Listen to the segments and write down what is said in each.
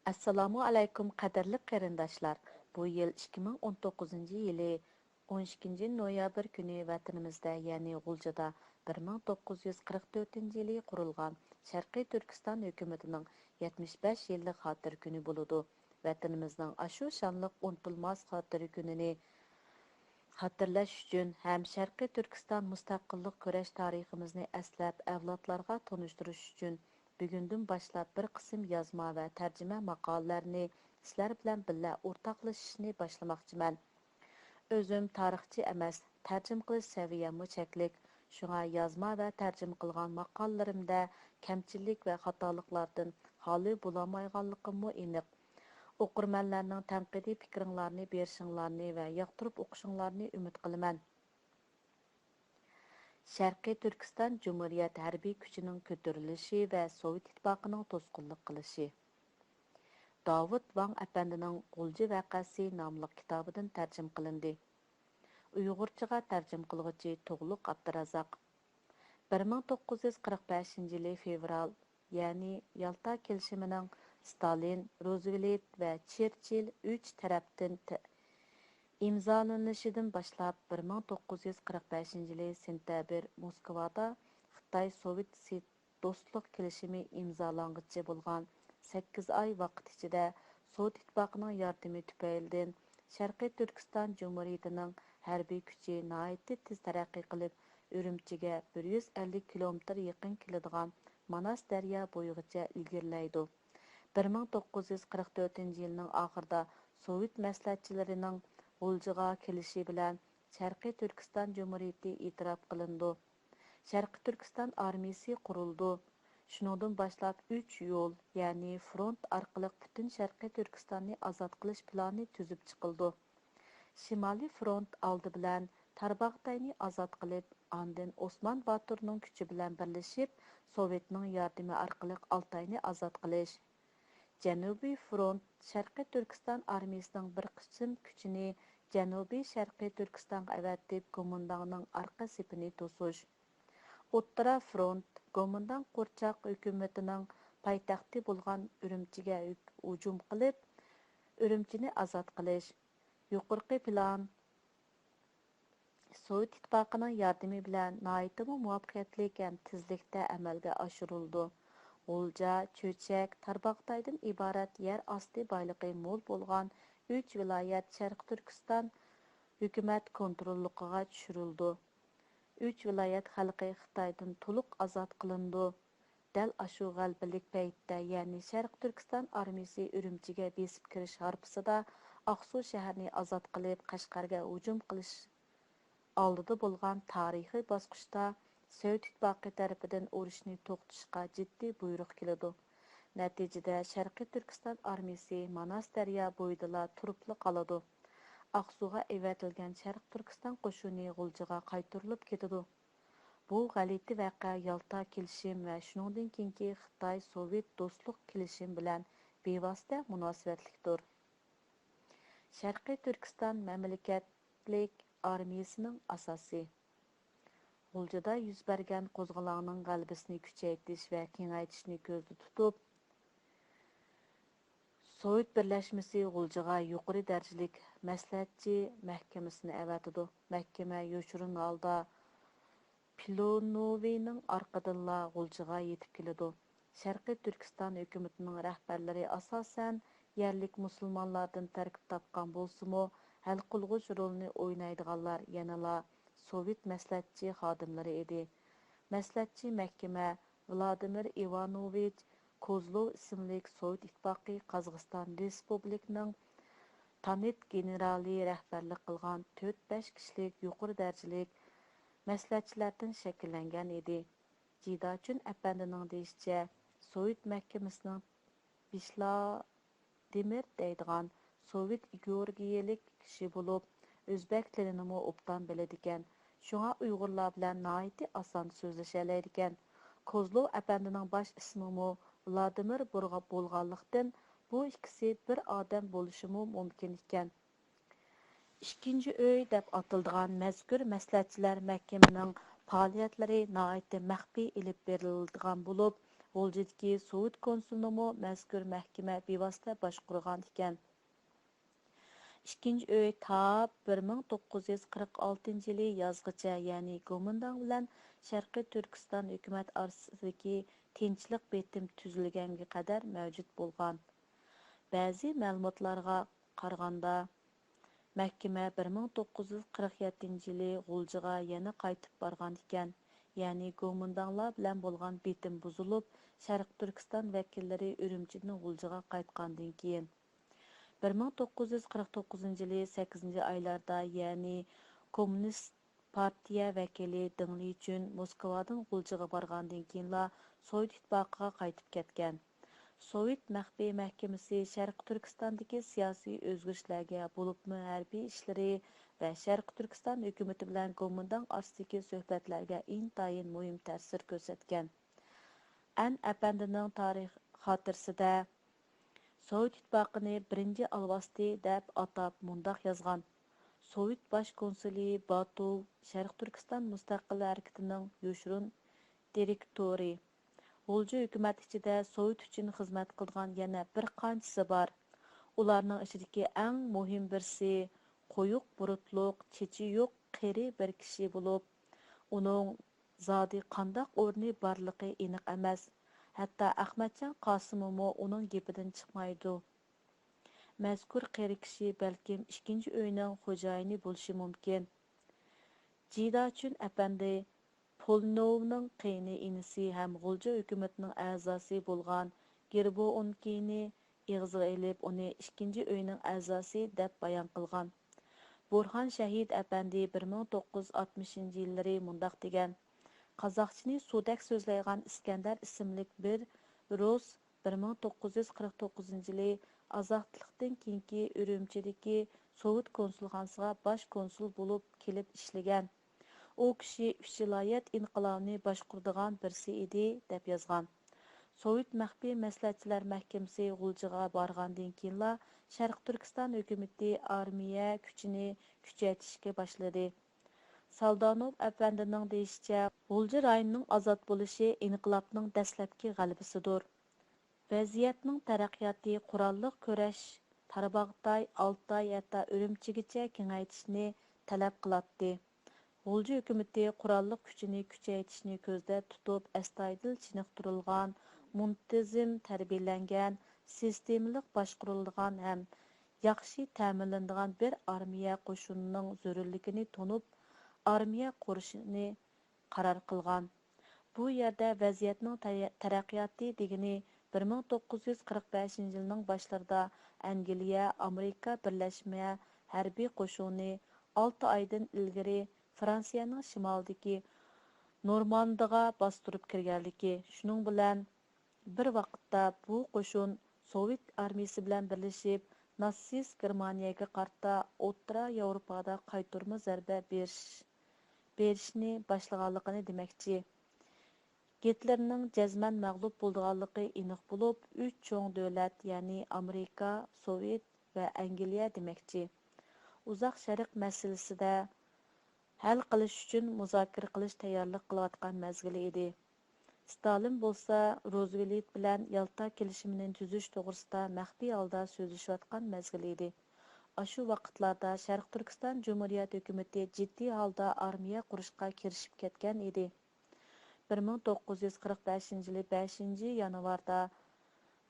Assalomu alaykum qadrli qarindoshlar. Bu yil 2019 yili 12 noyabr kuni vatanimizda, ya'ni G'uljada 1944 yili qurilgan Sharqiy Turkiston hukumatining 75 yillik xotir kuni bo'ladi. Vatanimizning ashu shonliq unutilmas xotir kunini xotirlash uchun ham Sharqiy Turkiston mustaqillik kurash tariximizni aslab avlodlarga tonishtirish uchun bugundan boshlab bir qism yozma va tarjima maqolalarni sizlar bilan birga o'rtoqlashishni boshlamoqchiman. O'zim tarixchi emas, tarjima qilish saviyammi cheklik. Shunga yozma va tarjima qilgan maqolalarimda kamchilik va xatoliklardan xoli bo'lolmayganligimni aniq. O'qirmanlarning tanqidiy fikringlarni berishinglarni va yoqtirib o'qishinglarni umid qilaman. Sharqiy Turkiston Cumhuriyet harbiy kuchining ko'tarilishi va Sovet ittifoqining to'sqinlik qilishi. Davud Van apandining G'ulji vaqasi nomli kitobidan tarjim qilindi. Uyg'urchaga tarjim qilguvchi To'g'liq Abdurazzoq 1945 yili fevral, ya'ni Yalta kelishimining Stalin, Roosevelt va Cherchill 3 tarafdan imzolanishidan boshlab 1945 yili sentabr Moskvada Xitoy Sovet do'stlik kelishimi imzolanguncha bo'lgan 8 oy vaqt ichida Sovet ittifoqining yordami tufaylidan Sharqiy Turkiston Cumhuriyetining harbiy kuchi nihoyatda tez taraqqiy qilib, Ürümchiga 150 kilometr yaqin keladigan Manas daryo bo'yigacha ilgirlaydi. 1944 yilning oxirida Sovet maslahatchilarining G'uljiga kelishi bilan Sharqiy Turkiston Cumhuriyeti e'tirof qilindi. Sharqiy Turkiston armiyasi qurildi. Shuningdan boshlab 3 yo'l, ya'ni front orqali butun Sharqiy Turkistonni ozod qilish plani tuzib chiqildi. Shimoliy front oldi bilan Tarbag'tayni ozod qilib, ondan Osman Baturning kuchi bilan birlashib, Sovetning yordami orqali Altayni ozod qilish. Janubiy front Sharqiy Turkiston armiyasining bir qism kuchini Janubiy Sharqiy Turkistonga avatib, Go'mindonning orqa sepini to'sish. O'ttara front Go'mindon qo'rchoq hukumatining poytaxti bo'lgan Ürümchiga hujum qilib, Ürümchini ozod qilish. Yuqorqi plan Sovet ittifoqining yordami bilan nihoyatda muvaffaqiyatli ham tezlikda amalga oshirildi. G'ulja, Cho'chak, Tarbag'taydan iborat yer osti boyligi mo'l bo'lgan 3 viloyat Sharq Turkiston hukumat kontrolligiga tushirildi. 3 viloyat xalqi Xitoydan to'liq ozod qilindi. Dal ashu g'albalik paytda, ya'ni Sharq Turkiston armiyasi Ürümchiga besib kirish harpisida Aqsu shaharni ozod qilib, Qashqarga hujum qilish oldida bo'lgan tarixiy bosqichda Sovet ittifoqi tarafidan urushni to'xtatishga jiddiy buyruq keladi. Natijada Sharqiy Turkiston armiyasi Manas daryo bo'yida turibli qoladi. Aqsuga evatilgan Sharq Turkiston qo'shini G'uljiga qaytarilib ketadi. Bu g'alati voqea Yalta kelishim va shuningdan keyingi Xitoy Sovet do'stlik kelishim bilan bevosita munosabatlikdir. Sharqiy Turkiston mamlakatlik armiyasining asosi. G'uljada yuz bergan qo'zg'olonning g'alabasini kuchaytirish va kengaytirishni ko'zda tutib, Sovet birlashmasi G'uljiga yuqori darajalik maslahatchi mahkamasini avatadi. Mahkama yoshirin holda Pilonovining orqadanla G'uljiga yetib keladi. Sharqiy Turkiston hukumatining rahbarlari asosan yerlik musulmonlardan tarkib topgan bo'lsa-mu, hal qilg'uch rolni o'ynaydiganlar yanala Sovet maslahatchi xodimlari edi. Maslahatchi mahkama Vladimir Ivanovich Kozlov ismli Sovet ittifoqi Qozog'iston Respublikasining Tanit generali rahbarlik qilgan 4-5 kishilik yuqori darajalik maslahatchilardan shakllangan edi. Jidachun apandining deyishicha, Sovet mahkamasining Demir deydigan Sovet Georgiyalik kishi bo'lib, o'zbek tilini obdan biladigan. Shunga Uyg'urlar bilan nihoyatda oson so'zlashalaydigan. Kozlov apandining bosh ismi Vladimir bo'lganlikdan bu ikkisi bir odam bo'lishi mumkin ekan. Ikkinchi uy deb atiladigan mazkur maslahatchilar mahkamaning faoliyatlari nihoyatda maxfiy ilib beriladigan bo'lib, G'uljidagi Sovet konsulluğu mazkur mahkama bevosita boshqurgan ekan. İkinci öy ta 1946 yılı yazgıca, yani Gomindan bilan Sharqiy Turkiston hukumat orasidagi tinchlik betim tuzilganga qadar mavjud bo'lgan. Ba'zi ma'lumotlarga qaraganda, mahkama 1947 yılı G'uljiga yana qaytib borgan ekan. Yani Gomindanlar bilan bo'lgan betim buzilib, Sharq Turkiston vakillari Urumchidan G'uljiga qaytgandan keyin 1949 yılı 8 aylarda, yani Komünist Partiya vakili Deng Lichun Moskvadan G'uljiga borgandan keyinla Sovet ittifoqiga qaytib ketgan. Sovet maxfiy mahkamasi Sharq Turkistondagi siyosiy o'zgarishlarga, bo'libmi harbiy ishlari va Sharq Turkiston hukumati bilan Gomindan orasidagi suhbatlarga intayin muhim ta'sir ko'rsatgan. An apandining tarix xotirasida Sovet ittifoqini birinchi alvasti deb atab mundaq yozgan. Sovet bosh konsuli Batov Sharq Turkiston mustaqil harakatining yoshurun direktori. G'ulji hukumat ichida Sovet uchun xizmat qilgan yana bir qanchasi bor. Ularning ichidagi eng muhim birisi qo'yuq burutliq, chechi yo'q qeri bir kishi bo'lib, uning zodi qandaq o'rni borligi aniq emas. Hatta Ahmadjon Qosimov uning gapidan chiqmaydi. Mazkur qeri kishi balkim ikkinchi uyning xo'jayini bo'lishi mumkin. Jidachun apandi Polnovning qiyni inisi ham G'ulji hukumatining a'zosi bo'lgan Gerbo Unkini ig'ziga elib, uni ikkinchi uyning a'zosi deb bayon qilgan. Burxon Shahid apandi 1960 yillari mundaq degan: Qozoqchani sudak so'zlaydigan Iskandar ismli bir rus 1949 yili azodlikdan keyingi Urumchidagi Sovet konsulxonasiga bosh konsul bo'lib kelib ishlagan. U kishi 3 viloyat inqilobini boshquradigan birisi edi deb yozgan. Sovet maxfiy maslahatchilar mahkamasi G'uljiga borgandan keyinla Sharq Turkiston hukumati armiya kuchini kuchaytirishga boshladi. Saldanov apandining deyishicha, G'ulji rayonining ozod bo'lishi inqilobning dastlabki g'alabasidir. Vaziyatning taraqqiyoti qurolli kurash Tarbag'tay, Altay hatto Urumchigacha kengaytirishni talab qiladi. G'ulji hukumati qurolli kuchini kuchaytirishni ko'zda tutib, astoydil chiniqtirilgan, muntazam tarbiyalangan, sistemalik boshqarilgan ham yaxshi ta'minlangan bir armiya qo'shinining zarurligini tunib, armiya qurishni qaror qilgan. Bu yerda vaziyatning taraqqiyoti degani 1945 yilning boshlarida Angliya, Amerika birlashma harbiy qo'shini 6 oydan ilgari Fransiyaning shimolidagi Normandiyaga bostirib kirganligi, shuning bilan bir vaqtda bu qo'shin Sovet armiyasi bilan birlashib, natsist Germaniyaga qarta O'rta Yevropada qaytarma zarba berishni boshlaganligini demoqchi. Gitlerning jazman mag'lub bo'lganligi aniq bo'lib, 3 cho'ng davlat, ya'ni Amerika, Sovet va Angliya demoqchi. Uzoq Sharq masalasida hal qilish uchun muzokara qilish tayyorlik qilayotgan mezgili edi. Stalin bo'lsa Roosevelt bilan Yalta kelishimini tuzish to'g'risida maxfiy holda so'zlashayotgan mezgili edi. Shu vaqtlarda Sharq Turkiston Cumhuriyet hukumati jiddiy holda armiya qurishga kirishib ketgan edi. 1945 yılı 5 yanvarda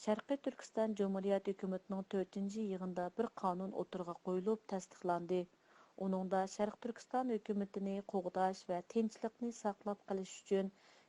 Sharqiy Turkiston Cumhuriyet hukumatining 4 yig'inida bir qonun o'tirg'a qo'yilib tasdiqlandi. Uningda Sharq Turkiston hukumatini qo'g'dash va tinchlikni saqlab qolish uchun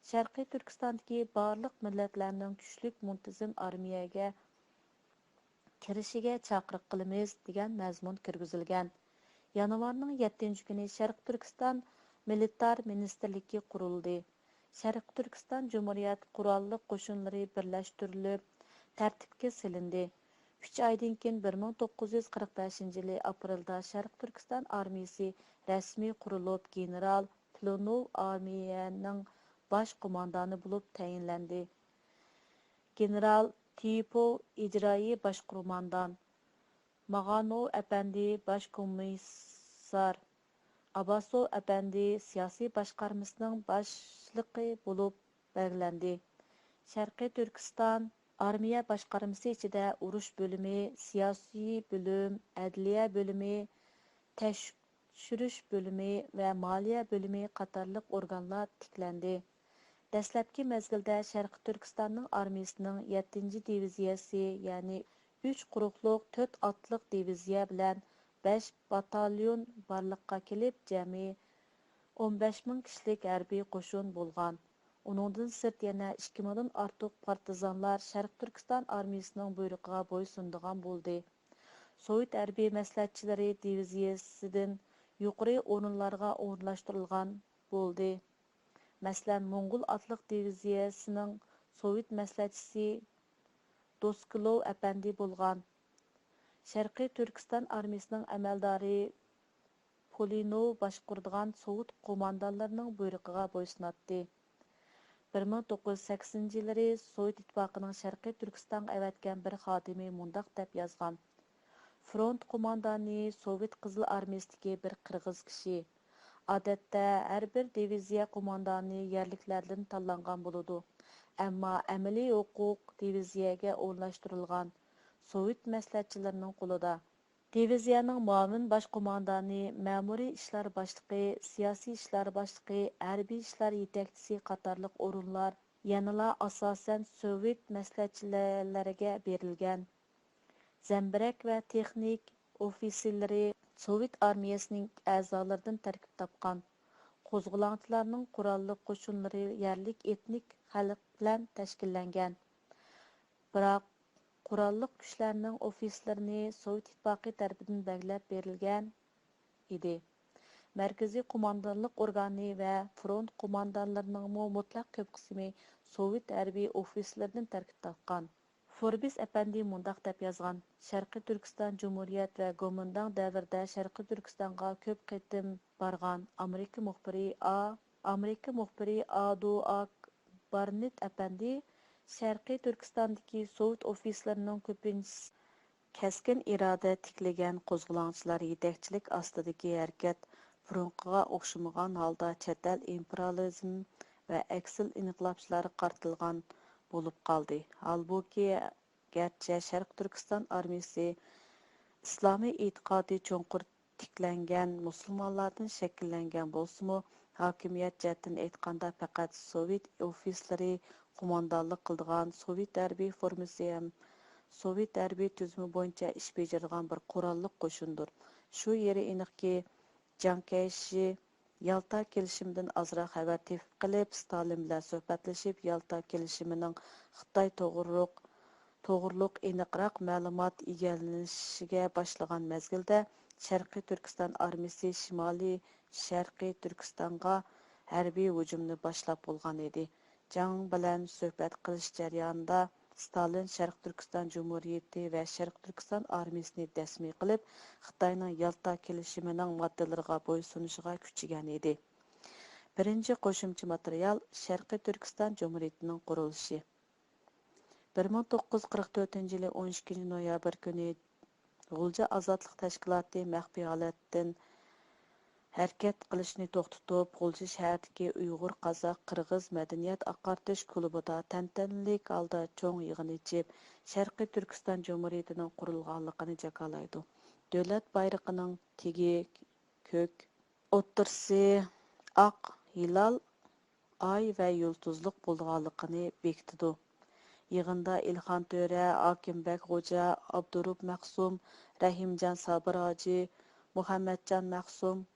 Sharqiy Turkistondagi barliq millatlarning kuchlik muntazam armiyaga kirishiga chaqiriq qilamiz degan mazmun kirgizilgan. Yanvarning 7-kuni Sharq Turkiston Militar Ministerligi qurildi. Sharq Turkiston Cumhuriyet qurolli qo'shinlari birlashtirilib, tartibga silindi. 3 oydan keyin 1945 yili aprelda Sharq Turkiston armiyasi rasmiy qurilib, general Plonov armiyaning bosh qo'mondoni bo'lib tayinlandi. General Tipo ijroiy bosh qo'mondon, Mag'anov apandi bosh komissar, Abbasov apandi siyosiy boshqarmasining boshlig'i bo'lib belgilandi. Sharqiy Turkiston armiya boshqarmasi ichida urush bo'limi, siyosiy bo'lim, adliya bo'limi, tekshirish bo'limi va moliya bo'limi qatorliq organlar tiklandi. Dastlabki mezgilda Sharqiy Turkistonning armiyasining 7-ci diviziyasi, ya'ni 3 quruqliq 4 otliq diviziya bilan 5 batalyon barliqqa kelib, jami 15 ming kishilik hərbiy qoşun bo'lgan. Uningdan sirt yana 2 mingdan ortiq partizanlar Sharq Turkiston armiyasining buyrug'iga bo'ysundigan bo'ldi. Sovet hərbiy məsləhətçiləri diviziyasidan yuqori o'rinlarga o'rnashtirilgan bo'ldi. Мәсәлән, Моңғол атлык дивизиясының Совет мәслихатчысы Доскилов әпәнди булган. Шәрқи Түркістан армиясының әмәлдары Полинов башкурдыган Совет команданларының буйрыгыга бойсунатты. 1980 еллары Совет İttifaqının Шәрқи Түркістанға әвәткән bir xadimi мундак дип язган. Фронт команданы Совет Кызыл армиясындагы bir qirg'iz kishi. Odatda har bir diviziya qo'mondoni yerliklardan tanlangan bo'ladi. Ammo amaliy huquq diviziyaga o'rnashtirilgan Sovet maslahatchilarining qo'lida. Diviziyaning muavin bosh qo'mondoni, ma'muriy ishlar boshlig'i, siyosiy ishlar boshlig'i, harbiy ishlar yetakchisi qatorliq o'rinlar yanala asosan Sovet maslahatchilariga berilgan. Zambirak va texnik ofitserlari Sovet armiyasining a'zolaridan tarkib topgan. Qo'zg'olonchilarning qurolli qo'shinlari yerlik etnik xalq bilan tashkillangan. Biroq qurolli kuchlarning ofitserlarini Sovet ittifoqi tomonidan belgilab berilgan edi. Markaziy qo'mondonlik organi va front qo'mondonlarining mutlaq ko'p qismi Sovet harbiy ofitserlaridan tarkib topgan. Forbes әпәнди мундак дип язган. Шәрқи Түркістан Cumhuriyet və Gomindang дәврдә Шәрқи Түркістанға көп кытым барган Америка мөхбири Ado Barnett әпәнди Шәрқи Түркістандагы Совет офицерларының көпінчесе keskin irada tiklagan qo'zg'olonchilar yetakchilik ostidagi harakat frontga o'xshamagan holda chet el imperializm va aksil inqilobchilari qartilgan bo'lib qoldi. Halbuki garchi Sharq Turkiston armiyasi islomiy e'tiqodi cho'nqur tiklangan musulmonlardan shakllangan bo'lsa-mu, hokimiyat jihatdan aytganda faqat Sovet ofitserlari qo'mondonlik qilgan Sovet harbiy formasi ham Sovet harbiy tuzumi bo'yicha ish bajaradigan bir qurolli qo'shindir. Shu yeri aniqki, Jankashi Yalta kelishimidan azroq xabar tepib qilib, Stalin bilan suhbatlashib, Yalta kelishimining Xitoy to'g'riliq aniqroq ma'lumot egallanishiga boshlagan mezgilda Sharqiy Turkiston armiyasi Shimoliy Sharqiy Turkistonga harbiy hujumni boshlab bo'lgan edi. Jang bilan suhbat qilish jarayonida Stalin Sharq Turkiston Cumhuriyeti va Sharq Turkiston armiyasini rasmiy qilib, Xitoyning Yalta kelishimining moddalariga bo'ysunishiga kuchigan edi. Birinchi qo'shimcha material Sharqiy Turkiston Cumhuriyetining qurilishi. 1944 yili 12 noyabr kuni G'ulja ozodlik tashkiloti maxfiy holatdan harakat qilishni to'xtatib, G'ulja shahridagi Uyg'ur, Qozoq, Qirg'iz madaniyat oqartish klubida tantanalik holda cho'ng yig'in ichib, Sharqiy Turkiston Cumhuriyetining qurilganligini jakalaydi. Davlat bayrog'ining tegi ko'k, o'ttirsi oq hilal, oy va yulduzliq bo'lganligini bekitdi. Yig'inda İlhan Töre, Akimbek Xo'ja, Abdurup Maqsum, Rahimjon Sabir Hoji, Muhammadjon Maqsum,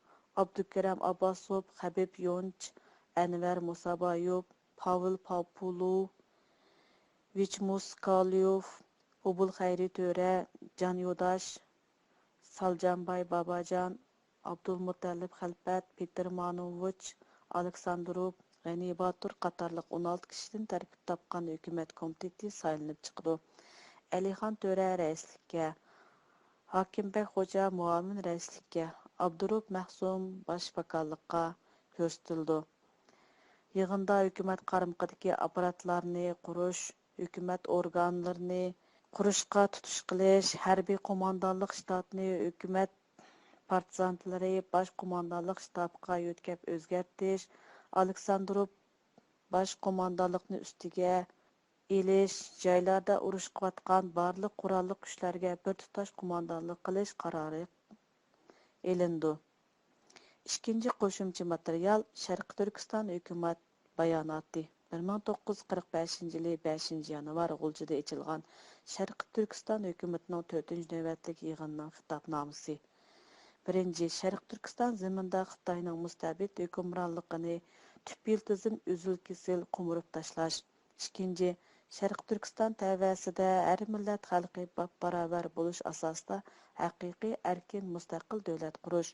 Abdukaram Abbasov, Habib Yonch, Anvar Musaboyev, Pavel Populov, Vichmus Kalyov, Ubul Xayri Töre, Jan Yo'dash, Saljanbay Babajan, Abdulmutallib Xalpat, Peter Manovich, Aleksandrov, G'ani Batur qatorliq 16 kishidan tarkib topgan hukumat komiteti saylanib chiqdi. Alixon Töre raislikka, Hakimbek Xo'ja muavin raislikka, Abdurup Maqsum boshbakanlikqa ko'rsatildi. Yig'inda hukumat qaramog'idagi apparatlarni qurish, hukumat organlarini qurishga tutish qilish, harbiy qo'mondonlik shtatini hukumat partizanlari bosh qo'mondonlik shtabiga yo'tkab o'zgartirish, Aleksandrov bosh qo'mondonlikni ustiga elish, joylarda urush qilayotgan barliq qurolli kuchlarga bir tutash qo'mondonlik qilish qarori elindi. Ikkinchi qo'shimcha material Sharq Turkiston hukumat bayonoti 1945 yili 5 yanvar G'uljida ochilgan Sharq Turkiston hukumatining 4-navbatlik yig'inining xitobnomasi. Birinchi, Sharq Turkiston zaminda Xitoyning mustabid hukmronligini tüp-yiltizin üzül-kesil qumurib tashlash. Ikkinchi, Sharq Turkiston tavasida har millat xalqi bab-barobar bo'lish asosida haqiqiy erkin mustaqil davlat qurish.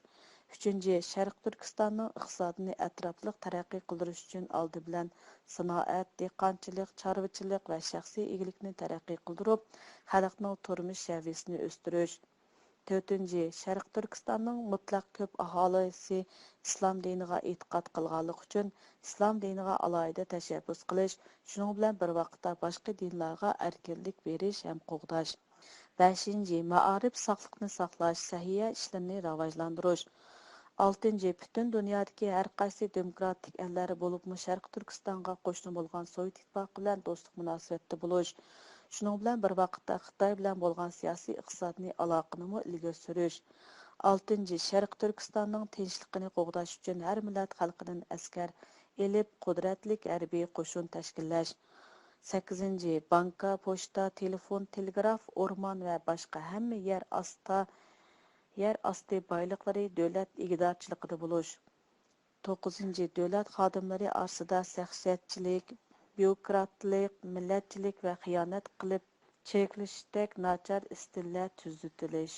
Uchinchi, Sharq Turkistonning iqtisodini atrofliq taraqqiy qildirish uchun oldi bilan sanoat, dehqonchilik, chorvachilik va shaxsiy egilikni taraqqiy qildirib, xalqning turmush saviyasini o'stirish. To'rtinchi, Sharq Turkistonning mutlaq ko'p aholisi islom diniga e'tiqod qilganlik uchun islom diniga alohida tashabbus qilish, shuning bilan bir vaqtda boshqa dinlarga erkinlik berish ham qo'g'dash. Beshinchi, ma'arif saqliqni saqlash, sahiya ishlarni rivojlantirish. Oltinchi, butun dunyodagi har qaysi demokratik ellar bo'lib, Sharq Turkistonga qo'shni bo'lgan Sovet ittifoqi bilan do'stlik munosabatda bo'lish. Шуның белән бер вакытта Хытай белән булган сиясәт икътисадный алаканы илгәре сөрүш. 6. Шәрq Түркистанның тинчлыгын кугдаш өчен һәр милләт халкының әскәр элеп кудрәтлек хәрби кушун тәшкилләш. 8. Банка, почта, телефон, телеграф, орман ва башка һәммә yer асты байлыклары дәүләт игътидарчылыгында булыш. 9. Dövlət xadimləri arasında səxsiyyətçilik, bürokratlik, millətçilik və xəyanət qılıb çirklişdək naçar istillər tüzütülüş.